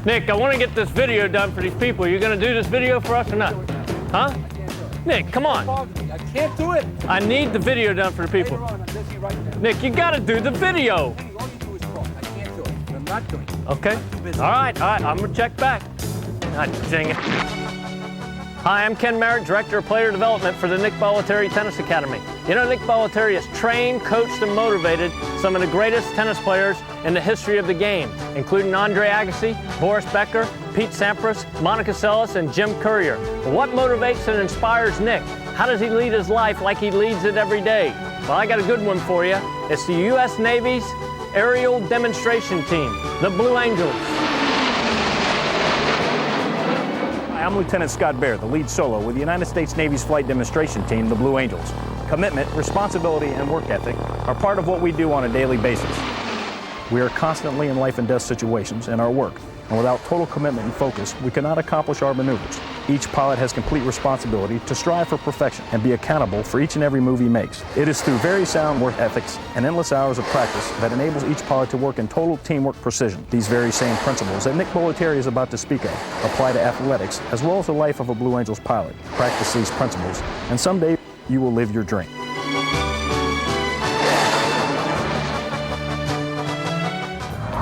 Nick, I want to get this video done for these people. You going to do this video for us or not? Huh? Nick, come on. I can't do it. I need the video done for the people. Nick, you got to do the video. All you do is talk. I can't do it. I'm not doing it. Okay. All right. I'm going to check back. God dang it. Hi, I'm Ken Merritt, Director of Player Development for the Nick Bollettieri Tennis Academy. You know, Nick Bollettieri has trained, coached, and motivated some of the greatest tennis players in the history of the game, including Andre Agassi, Boris Becker, Pete Sampras, Monica Seles, and Jim Courier. But what motivates and inspires Nick? How does he lead his life like he leads it every day? Well, I got a good one for you. It's the U.S. Navy's aerial demonstration team, the Blue Angels. I'm Lieutenant Scott Bair, the lead solo with the United States Navy's flight demonstration team, the Blue Angels. Commitment, responsibility, and work ethic are part of what we do on a daily basis. We are constantly in life and death situations in our work, and without total commitment and focus, we cannot accomplish our maneuvers. Each pilot has complete responsibility to strive for perfection and be accountable for each and every move he makes. It is through very sound work ethics and endless hours of practice that enables each pilot to work in total teamwork precision. These very same principles that Nick Bollettieri is about to speak of apply to athletics as well as the life of a Blue Angels pilot. Practice these principles, and someday you will live your dream.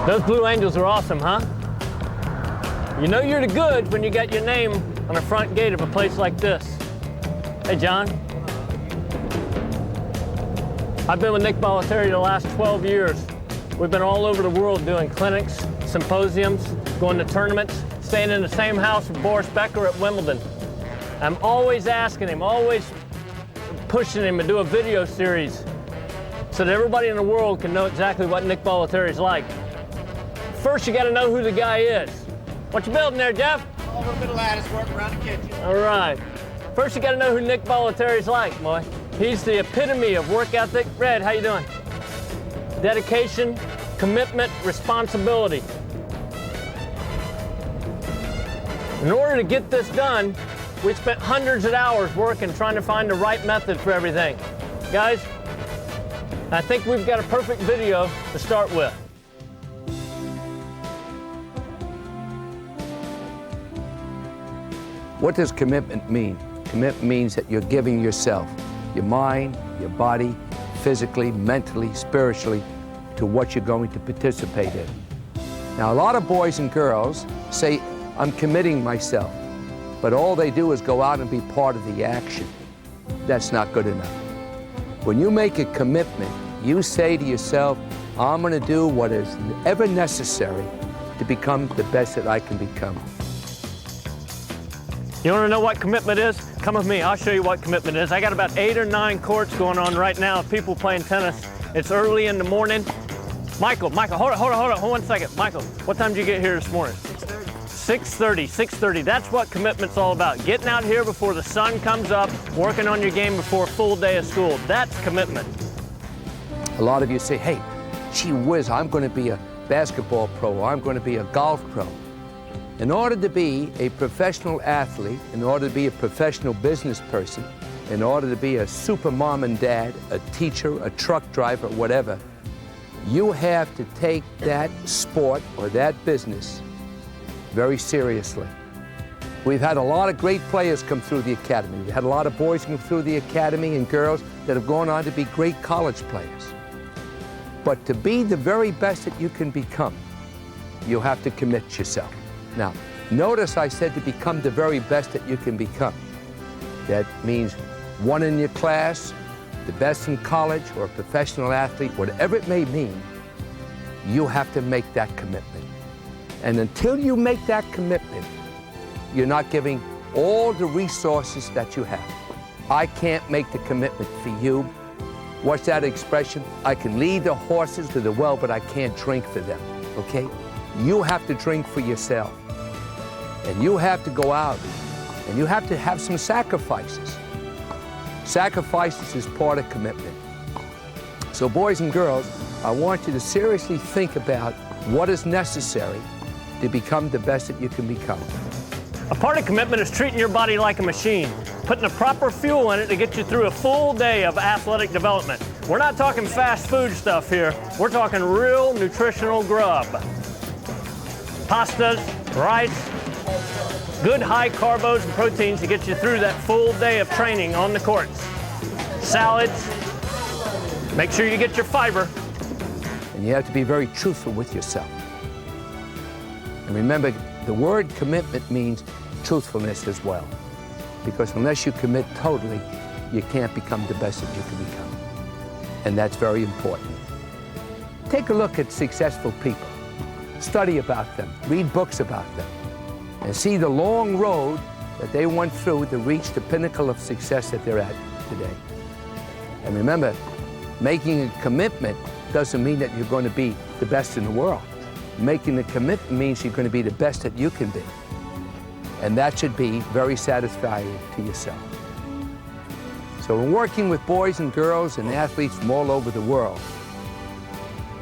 Those Blue Angels are awesome, huh? You know you're the goods when you got your name on the front gate of a place like this. Hey, John. I've been with Nick Bollettieri the last 12 years. We've been all over the world doing clinics, symposiums, going to tournaments, staying in the same house with Boris Becker at Wimbledon. I'm always asking him, always pushing him to do a video series so that everybody in the world can know exactly what Nick Bollettieri's like. First, you got to know who the guy is. What you building there, Jeff? A little bit of lattice work around the kitchen. All right. First, you got to know who Nick Bollettieri's like, boy. He's the epitome of work ethic. Red, how you doing? Dedication, commitment, responsibility. In order to get this done, we spent hundreds of hours working trying to find the right method for everything. Guys, I think we've got a perfect video to start with. What does commitment mean? Commitment means that you're giving yourself, your mind, your body, physically, mentally, spiritually, to what you're going to participate in. Now, a lot of boys and girls say, I'm committing myself, but all they do is go out and be part of the action. That's not good enough. When you make a commitment, you say to yourself, I'm going to do what is ever necessary to become the best that I can become. You want to know what commitment is? Come with me, I'll show you what commitment is. I got about 8 or 9 courts going on right now of people playing tennis. It's early in the morning. Michael, hold on, 1 second. Michael, what time did you get here this morning? 6:30. That's what commitment's all about. Getting out here before the sun comes up, working on your game before a full day of school. That's commitment. A lot of you say, hey, gee whiz, I'm going to be a basketball pro, or I'm going to be a golf pro. In order to be a professional athlete, in order to be a professional business person, in order to be a super mom and dad, a teacher, a truck driver, whatever, you have to take that sport or that business very seriously. We've had a lot of great players come through the academy. We've had a lot of boys come through the academy and girls that have gone on to be great college players. But to be the very best that you can become, you have to commit yourself. Now, notice I said to become the very best that you can become. That means one in your class, the best in college, or a professional athlete, whatever it may mean, you have to make that commitment. And until you make that commitment, you're not giving all the resources that you have. I can't make the commitment for you. What's that expression? I can lead the horses to the well, but I can't drink for them, okay? You have to drink for yourself. And you have to go out, and you have to have some sacrifices. Sacrifices is part of commitment. So boys and girls, I want you to seriously think about what is necessary to become the best that you can become. A part of commitment is treating your body like a machine, putting the proper fuel in it to get you through a full day of athletic development. We're not talking fast food stuff here. We're talking real nutritional grub. Pastas, rice, good high carbs and proteins to get you through that full day of training on the courts. Salads, make sure you get your fiber. And you have to be very truthful with yourself. And remember, the word commitment means truthfulness as well. Because unless you commit totally, you can't become the best that you can become. And that's very important. Take a look at successful people. Study about them, read books about them, and see the long road that they went through to reach the pinnacle of success that they're at today. And remember, making a commitment doesn't mean that you're going to be the best in the world. Making a commitment means you're going to be the best that you can be. And that should be very satisfying to yourself. So in working with boys and girls and athletes from all over the world,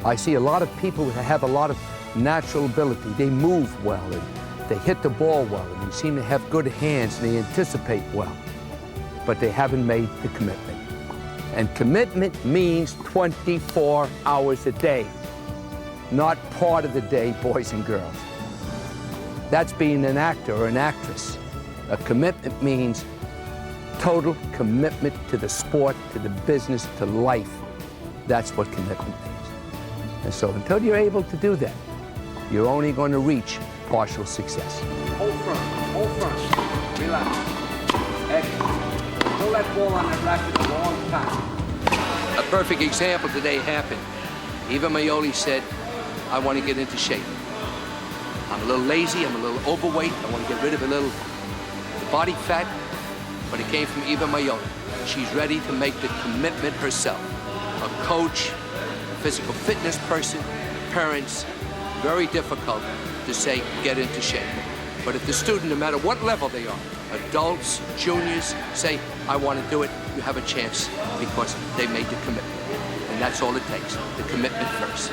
I see a lot of people who have a lot of natural ability. They move well, and they hit the ball well, and they seem to have good hands, and they anticipate well. But they haven't made the commitment. And commitment means 24 hours a day, not part of the day, boys and girls. That's being an actor or an actress. A commitment means total commitment to the sport, to the business, to life. That's what commitment means. And so until you're able to do that, you're only going to reach partial success. Hold firm, relax. Excellent. Hold that ball on that racket a long time. A perfect example today happened. Eva Maioli said, I want to get into shape. I'm a little lazy, I'm a little overweight, I want to get rid of a little body fat, but it came from Eva Maioli. She's ready to make the commitment herself. A coach, a physical fitness person, parents, very difficult to say, get into shape. But if the student, no matter what level they are, adults, juniors, say, I want to do it, you have a chance because they made the commitment. And that's all it takes, the commitment first.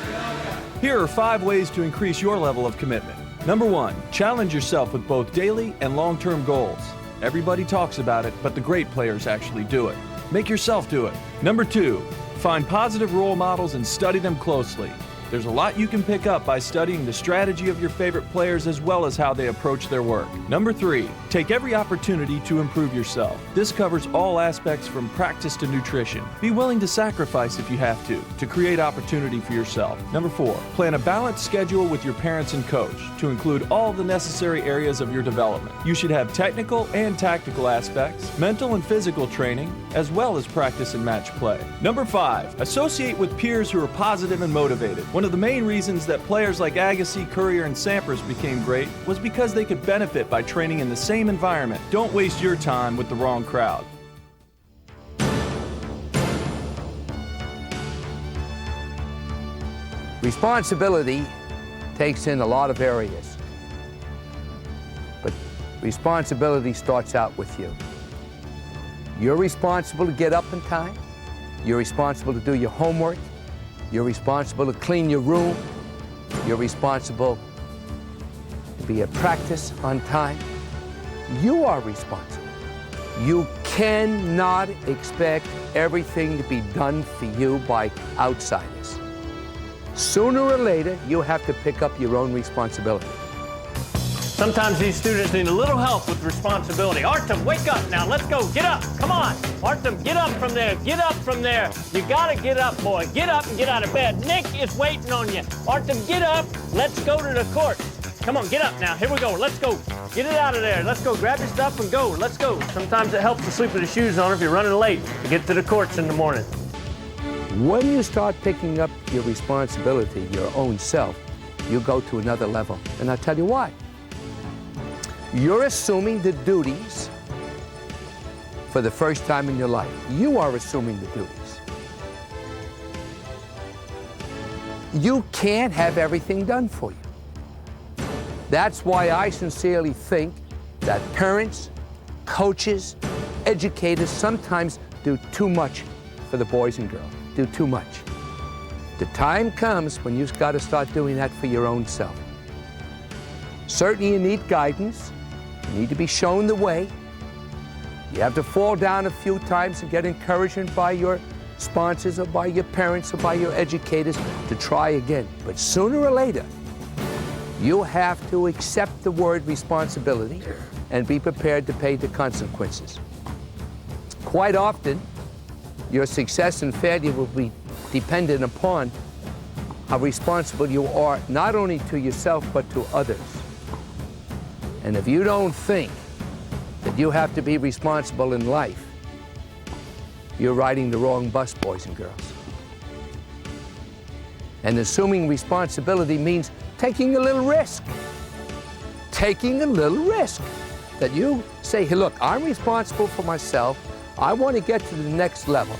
Here are 5 ways to increase your level of commitment. Number 1, challenge yourself with both daily and long-term goals. Everybody talks about it, but the great players actually do it. Make yourself do it. Number 2, find positive role models and study them closely. There's a lot you can pick up by studying the strategy of your favorite players as well as how they approach their work. Number 3, take every opportunity to improve yourself. This covers all aspects from practice to nutrition. Be willing to sacrifice if you have to create opportunity for yourself. Number 4, plan a balanced schedule with your parents and coach to include all the necessary areas of your development. You should have technical and tactical aspects, mental and physical training, as well as practice and match play. Number 5, associate with peers who are positive and motivated. One of the main reasons that players like Agassi, Courier, and Sampras became great was because they could benefit by training in the same environment. Don't waste your time with the wrong crowd. Responsibility takes in a lot of areas, but responsibility starts out with you. You're responsible to get up in time. You're responsible to do your homework. You're responsible to clean your room. You're responsible to be at practice on time. You are responsible. You cannot expect everything to be done for you by outsiders. Sooner or later, you have to pick up your own responsibility. Sometimes these students need a little help with responsibility. Artem, wake up now. Let's go. Get up. Come on. Artem, get up from there. Get up from there. You got to get up, boy. Get up and get out of bed. Nick is waiting on you. Artem, get up. Let's go to the court. Come on, get up now. Here we go. Let's go. Get it out of there. Let's go. Grab your stuff and go. Let's go. Sometimes it helps to sleep with the shoes on if you're running late to get to the courts in the morning. When you start picking up your responsibility, your own self, you go to another level. And I'll tell you why. You're assuming the duties for the first time in your life. You are assuming the duties. You can't have everything done for you. That's why I sincerely think that parents, coaches, educators sometimes do too much for the boys and girls, do too much. The time comes when you've got to start doing that for your own self. Certainly you need guidance. You need to be shown the way. You have to fall down a few times and get encouragement by your sponsors or by your parents or by your educators to try again. But sooner or later, You have to accept the word responsibility and be prepared to pay the consequences. Quite often, your success and failure will be dependent upon how responsible you are, not only to yourself, but to others. And if you don't think that you have to be responsible in life, you're riding the wrong bus, boys and girls. And assuming responsibility means taking a little risk. Taking a little risk. That you say, hey, look, I'm responsible for myself. I want to get to the next level.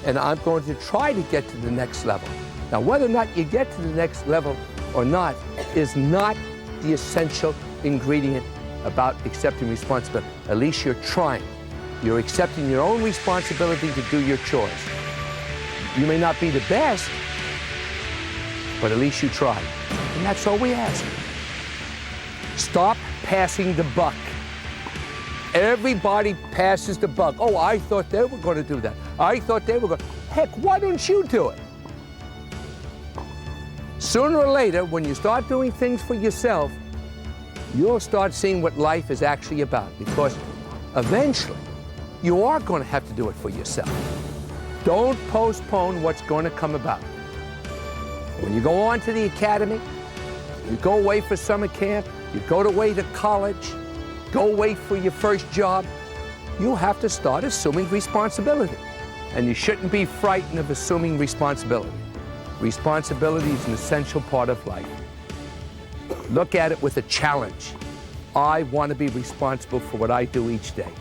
And I'm going to try to get to the next level. Now, whether or not you get to the next level or not is not the essential ingredient about accepting responsibility. At least you're trying. You're accepting your own responsibility to do your chores. You may not be the best, but at least you tried. And that's all we ask. Stop passing the buck. Everybody passes the buck. Oh, I thought they were going to do that. I thought they were going to. Heck, why don't you do it? Sooner or later, when you start doing things for yourself, you'll start seeing what life is actually about, because eventually you are going to have to do it for yourself. Don't postpone what's going to come about. When you go on to the academy, you go away for summer camp, you go away to college, go away for your first job, you have to start assuming responsibility. And you shouldn't be frightened of assuming responsibility. Responsibility is an essential part of life. Look at it with a challenge. I want to be responsible for what I do each day.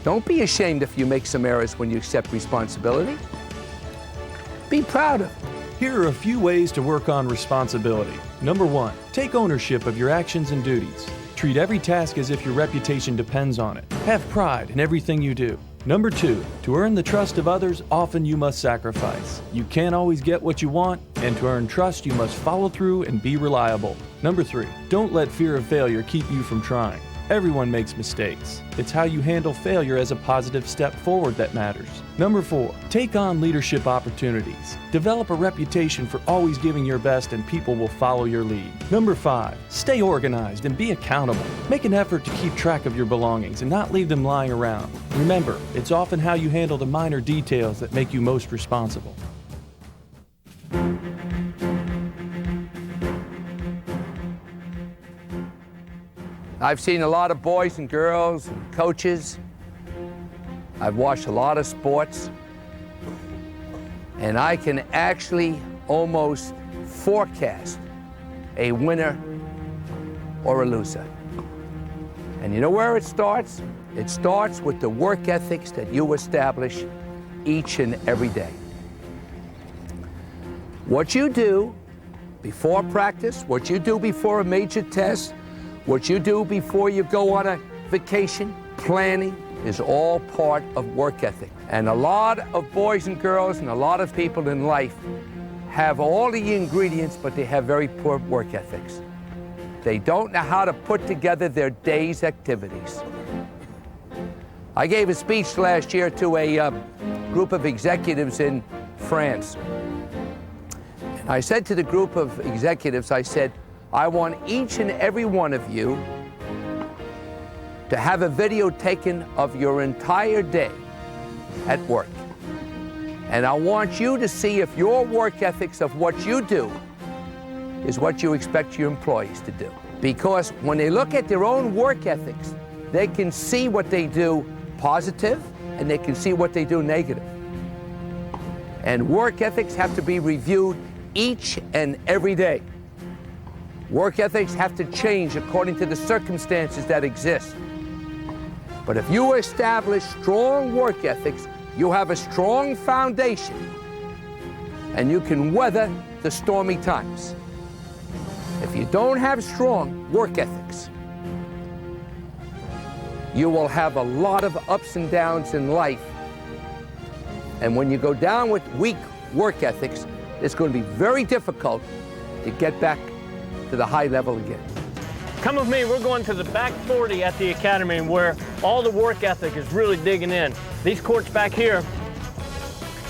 Don't be ashamed if you make some errors when you accept responsibility. Be proud of it. Here are a few ways to work on responsibility. Number 1, take ownership of your actions and duties. Treat every task as if your reputation depends on it. Have pride in everything you do. Number 2, to earn the trust of others, often you must sacrifice. You can't always get what you want, and to earn trust, you must follow through and be reliable. Number 3, don't let fear of failure keep you from trying. Everyone makes mistakes. It's how you handle failure as a positive step forward that matters. Number 4, take on leadership opportunities. Develop a reputation for always giving your best, and people will follow your lead. Number 5, stay organized and be accountable. Make an effort to keep track of your belongings and not leave them lying around. Remember, it's often how you handle the minor details that make you most responsible. I've seen a lot of boys and girls and coaches. I've watched a lot of sports. And I can actually almost forecast a winner or a loser. And you know where it starts? It starts with the work ethics that you establish each and every day. What you do before practice, what you do before a major test, what you do before you go on a vacation, planning, is all part of work ethic. And a lot of boys and girls and a lot of people in life have all the ingredients, but they have very poor work ethics. They don't know how to put together their day's activities. I gave a speech last year to a group of executives in France. And I said to the group of executives, I said, I want each and every one of you to have a video taken of your entire day at work. And I want you to see if your work ethics of what you do is what you expect your employees to do. Because when they look at their own work ethics, they can see what they do positive and they can see what they do negative. And work ethics have to be reviewed each and every day. Work ethics have to change according to the circumstances that exist. But if you establish strong work ethics, you have a strong foundation and you can weather the stormy times. If you don't have strong work ethics, you will have a lot of ups and downs in life. And when you go down with weak work ethics, it's going to be very difficult to get back to the high level again. Come with me, we're going to the back 40 at the academy where all the work ethic is really digging in. These courts back here,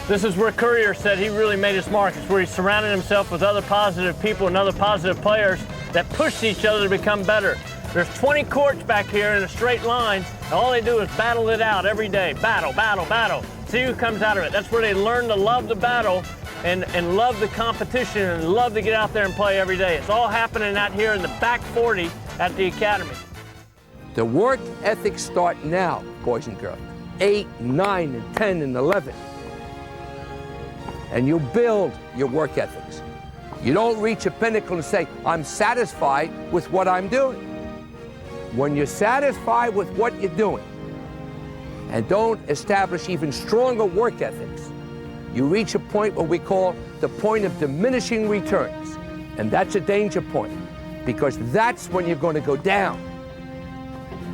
this is where Courier said he really made his mark. It's where he surrounded himself with other positive people and other positive players that that push each other to become better. There's 20 courts back here in a straight line, and all they do is battle it out every day. Battle, battle, battle. See who comes out of it. That's where they learn to love the battle and love the competition and love to get out there and play every day. It's all happening out here in the back 40 at the academy. The work ethics start now, boys and girls. 8, 9, and 10, and 11. And you build your work ethics. You don't reach a pinnacle and say, I'm satisfied with what I'm doing. When you're satisfied with what you're doing and don't establish even stronger work ethics, you reach a point what we call the point of diminishing returns. And that's a danger point, because that's when you're going to go down.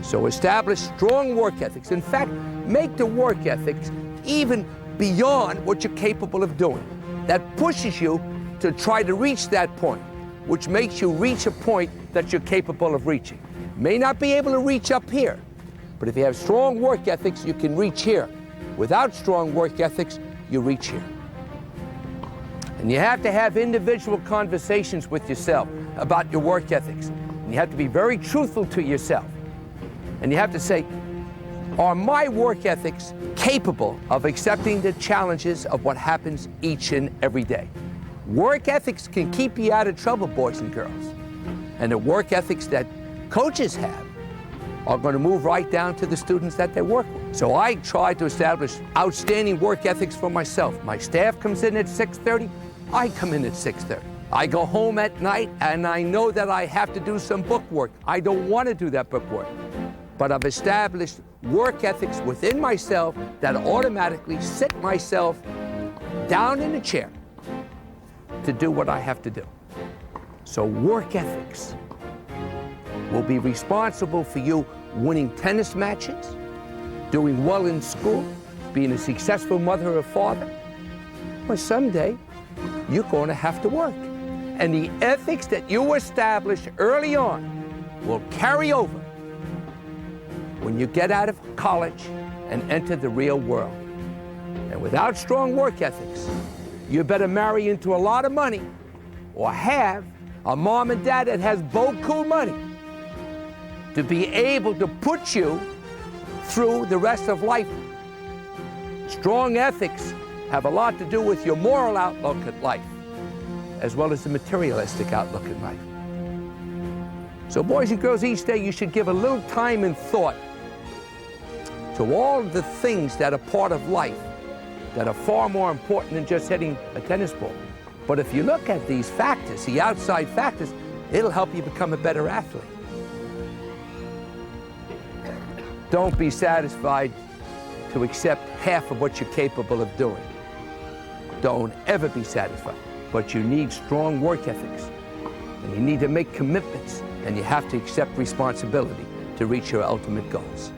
So establish strong work ethics. In fact, make the work ethics even beyond what you're capable of doing. That pushes you to try to reach that point, which makes you reach a point that you're capable of reaching. May not be able to reach up here, but if you have strong work ethics, you can reach here. Without strong work ethics, you reach here. And you have to have individual conversations with yourself about your work ethics. And you have to be very truthful to yourself. And you have to say, are my work ethics capable of accepting the challenges of what happens each and every day? Work ethics can keep you out of trouble, boys and girls. And the work ethics that coaches have are going to move right down to the students that they work with. So I try to establish outstanding work ethics for myself. My staff comes in at 6:30, I come in at 6:30. I go home at night and I know that I have to do some book work. I don't want to do that book work. But I've established work ethics within myself that automatically sit myself down in a chair to do what I have to do. So work ethics will be responsible for you winning tennis matches, doing well in school, being a successful mother or father. But someday, you're going to have to work. And the ethics that you establish early on will carry over when you get out of college and enter the real world. And without strong work ethics, you better marry into a lot of money or have a mom and dad that has beaucoup money to be able to put you through the rest of life. Strong ethics have a lot to do with your moral outlook at life, as well as the materialistic outlook at life. So boys and girls, each day you should give a little time and thought to all the things that are part of life that are far more important than just hitting a tennis ball. But if you look at these factors, the outside factors, it'll help you become a better athlete. Don't be satisfied to accept half of what you're capable of doing. Don't ever be satisfied. But you need strong work ethics. And you need to make commitments. And you have to accept responsibility to reach your ultimate goals.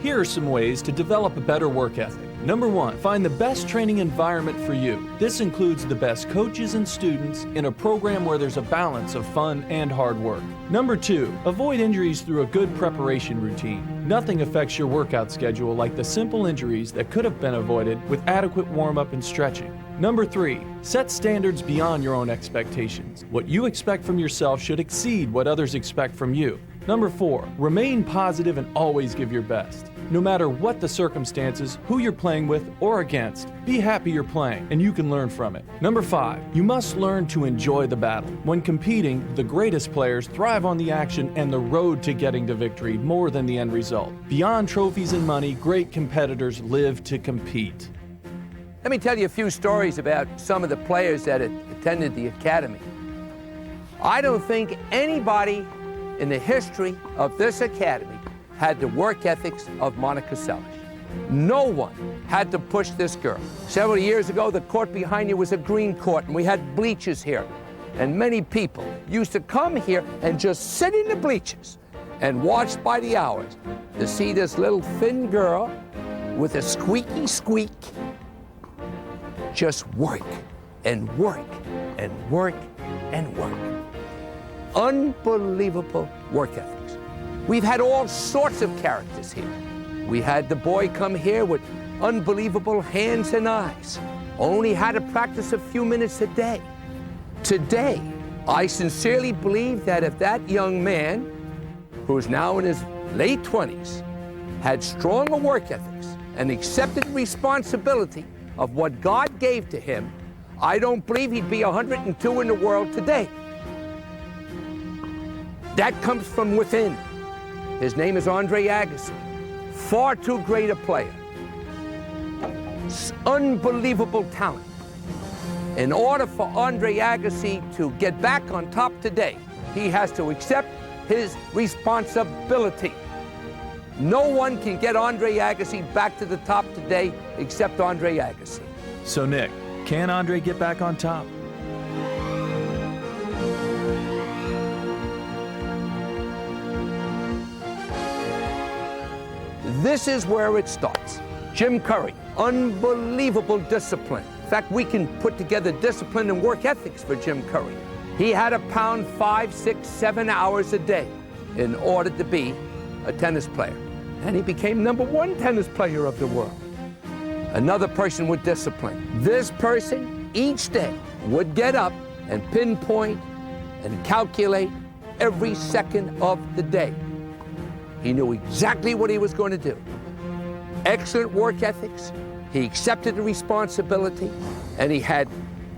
Here are some ways to develop a better work ethic. Number 1, find the best training environment for you. This includes the best coaches and students in a program where there's a balance of fun and hard work. Number 2, avoid injuries through a good preparation routine. Nothing affects your workout schedule like the simple injuries that could have been avoided with adequate warm-up and stretching. Number 3, set standards beyond your own expectations. What you expect from yourself should exceed what others expect from you. Number 4, remain positive and always give your best. No matter what the circumstances, who you're playing with or against, be happy you're playing and you can learn from it. Number 5, you must learn to enjoy the battle. When competing, the greatest players thrive on the action and the road to getting to victory more than the end result. Beyond trophies and money, great competitors live to compete. Let me tell you a few stories about some of the players that attended the academy. I don't think anybody in the history of this academy had the work ethics of Monica Seles. No one had to push this girl. Several years ago, the court behind you was a green court, and we had bleachers here. And many people used to come here and just sit in the bleachers and watch by the hours to see this little thin girl with a squeaky squeak just work and work and work and work. Unbelievable work ethics. We've had all sorts of characters here. We had the boy come here with unbelievable hands and eyes, only had to practice a few minutes a day. Today, I sincerely believe that if that young man, who's now in his late 20s, had stronger work ethics and accepted responsibility of what God gave to him, I don't believe he'd be 102 in the world today. That comes from within. His name is Andre Agassi. Far too great a player. Unbelievable talent. In order for Andre Agassi to get back on top today, he has to accept his responsibility. No one can get Andre Agassi back to the top today except Andre Agassi. So, Nick, can Andre get back on top? This is where it starts. Jim Curry, unbelievable discipline. In fact, we can put together discipline and work ethics for Jim Curry. He had to pound 5, 6, 7 hours a day in order to be a tennis player. And he became #1 tennis player of the world. Another person with discipline. This person each day would get up and pinpoint and calculate every second of the day. He knew exactly what he was going to do. Excellent work ethics. He accepted the responsibility, and he had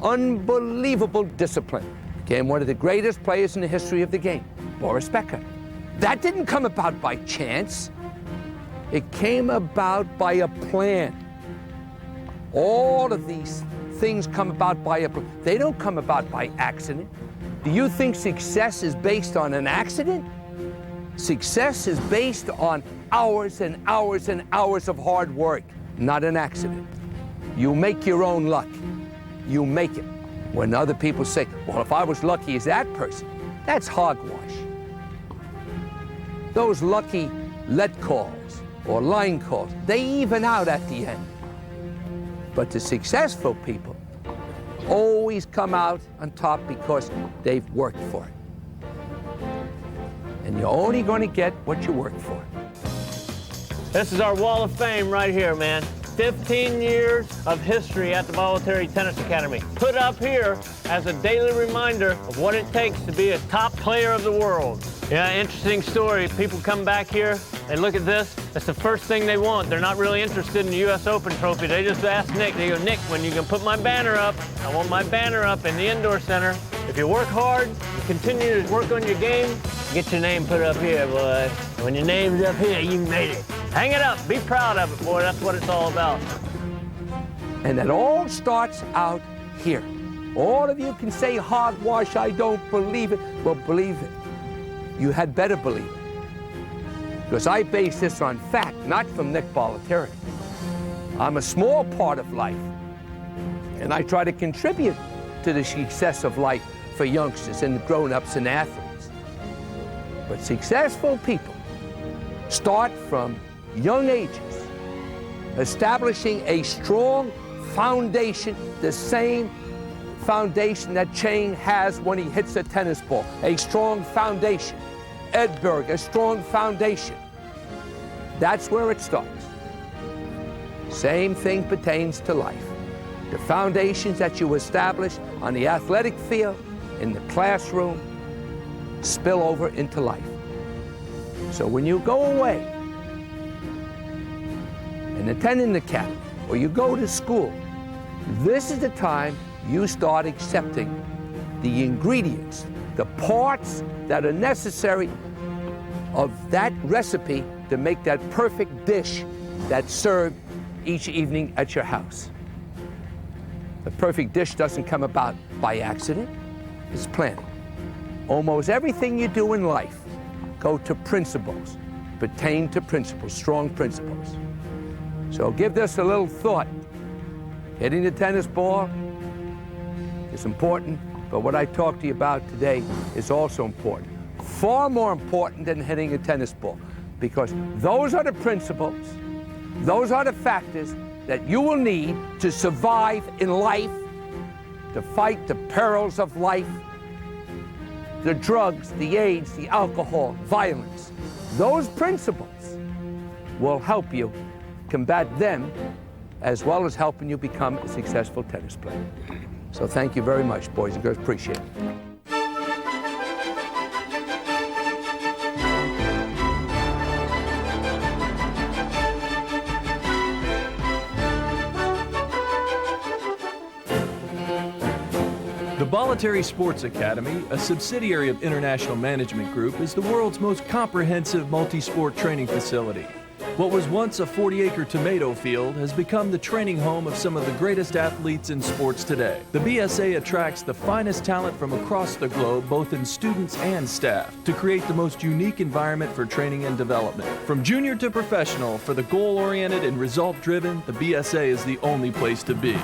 unbelievable discipline. Became one of the greatest players in the history of the game, Boris Becker. That didn't come about by chance. It came about by a plan. All of these things come about by a plan. They don't come about by accident. Do you think success is based on an accident? Success is based on hours and hours and hours of hard work, not an accident. You make your own luck. You make it. When other people say, well, if I was lucky as that person, that's hogwash. Those lucky let calls or line calls, they even out at the end. But the successful people always come out on top because they've worked for it. And you're only going to get what you work for. This is our wall of fame right here, man. 15 years of history at the Bollettieri Tennis Academy. Put up here as a daily reminder of what it takes to be a top player of the world. Yeah, interesting story. People come back here, they look at this, that's the first thing they want. They're not really interested in the US Open trophy. They just ask Nick, they go, Nick, when you can put my banner up? I want my banner up in the indoor center. If you work hard, you continue to work on your game, get your name put up here, boy. When your name's up here, you made it. Hang it up, be proud of it, boy, that's what it's all about. And it all starts out here. All of you can say hogwash, I don't believe it. Well, believe it. You had better believe it. Because I base this on fact, not from Nick Bollettieri. I'm a small part of life, and I try to contribute to the success of life for youngsters and grown-ups and athletes. But successful people start from young ages, establishing a strong foundation, the same foundation that Chang has when he hits a tennis ball, a strong foundation. Edberg, a strong foundation. That's where it starts. Same thing pertains to life. The foundations that you establish on the athletic field, in the classroom, spill over into life. So when you go away and attend an academy, or you go to school, this is the time you start accepting the ingredients, the parts that are necessary of that recipe to make that perfect dish that's served each evening at your house. The perfect dish doesn't come about by accident, it's planning. Almost everything you do in life go to principles, pertain to principles, strong principles. So give this a little thought. Hitting the tennis ball is important, but what I talked to you about today is also important. Far more important than hitting a tennis ball, because those are the principles, those are the factors that you will need to survive in life, to fight the perils of life, the drugs, the AIDS, the alcohol, violence. Those principles will help you combat them, as well as helping you become a successful tennis player. So thank you very much, boys and girls. Appreciate it. The Bollettieri Sports Academy, a subsidiary of International Management Group, is the world's most comprehensive multi-sport training facility. What was once a 40-acre tomato field has become the training home of some of the greatest athletes in sports today. The BSA attracts the finest talent from across the globe, both in students and staff, to create the most unique environment for training and development. From junior to professional, for the goal-oriented and result-driven, the BSA is the only place to be.